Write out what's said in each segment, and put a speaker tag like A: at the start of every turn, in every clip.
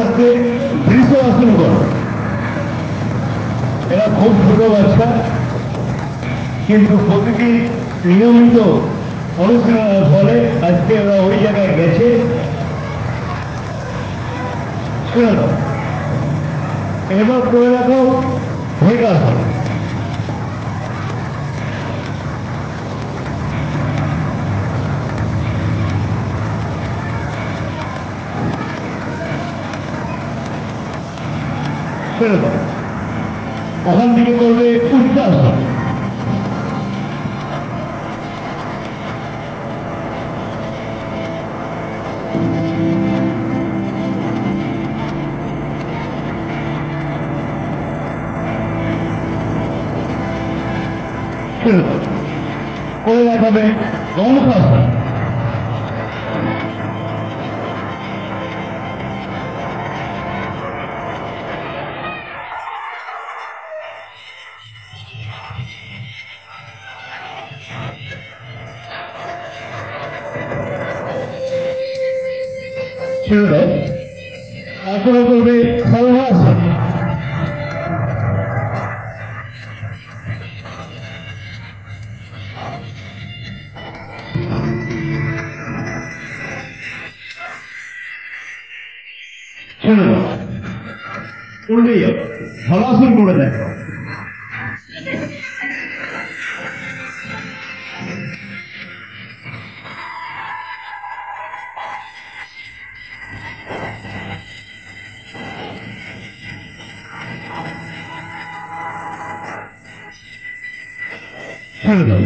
A: আস্তে দৃশ্য আসন করো। এরা খুব ছোট বাচ্চা, কিন্তু প্রতিদিন নিয়মিত অনুশীলনের ফলে আজকে ওরা ওই জায়গায় গেছে। শুনে দাও, এবার করে রাখো ভূমিকাসন। শুনে দাও, ওখান থেকে করবে উচ্চাসন। করে দেখাবে গমুখাসন। ছেড়ে দাও, তারপরে করবে সর্বাসন। ছেড়ে দাও, উল্টে যাও, হলাসন করে দেখো। ছেড়ে দাও,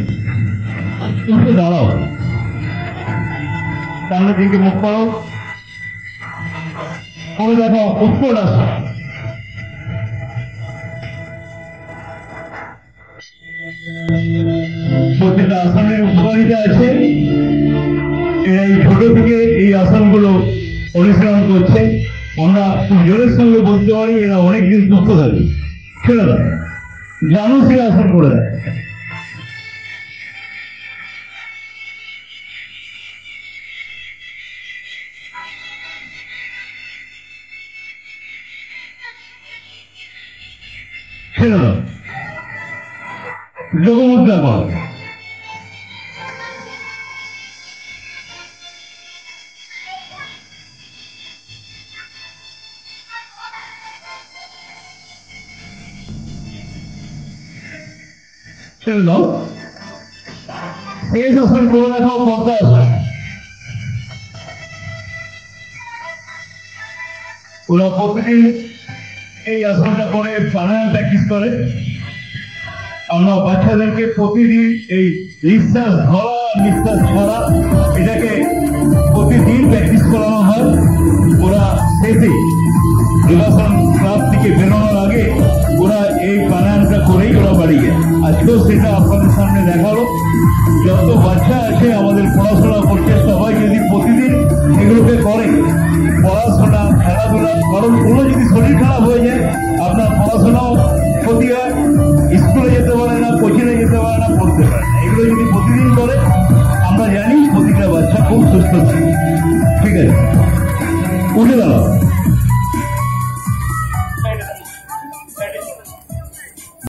A: উঠে দাঁড়াও, সামনের দিকে মুখ করো, করে দেখো উৎপলাসন। প্রত্যেকটা আসনের উপকারিতা আছে। এরা এই ছোট থেকে এই আসনগুলো অনুশীলন করছে। আমরা জোরের সঙ্গে বলতে পারি এরা অনেকদিন সুস্থ থাকে। ছেড়ে দাও, জানো সে আসন করে দেয়। ছেড়ে দাও, যোগমুদ্রা করো। ছেড়ে দাও, শেষ আসন করে দেখো পদ্মাসন। ওরা প্রতিদিন এই আসনটা করে প্রাণায়াম প্র্যাকটিস করে। আমরা বাচ্চাদেরকে প্রতিদিন এই নিঃশ্বাস ধরা নিঃশ্বাস ছাড়া এটাকে প্রতিদিন প্র্যাকটিস করানো হয়। ওরা শেষে যোগাসন ক্লাব থেকে বেরোনোর আগে ওরা এই প্রাণায়ামটা করেই ওরা বাড়ি যায়। আজকেও সেটা আপনাদের সামনে দেখালো। যত বাচ্চা আছে আমাদের পড়াশোনা করছে সবাই যদি প্রতিদিন এগুলোকে করে, পড়াশোনা খেলাধুলা, কারণ কোনো যদি শরীর খারাপ হয়ে যায় আপনার পড়াশোনাও ক্ষতি হয়, স্কুলে যেতে পারে না, কোচিংয়ে যেতে পারে না, পড়তে পারে না। এগুলো যদি প্রতিদিন করে আমরা জানি প্রতিটা বাচ্চা খুব সুস্থ থাকে। ঠিক আছে, উঠে দাঁড়াও।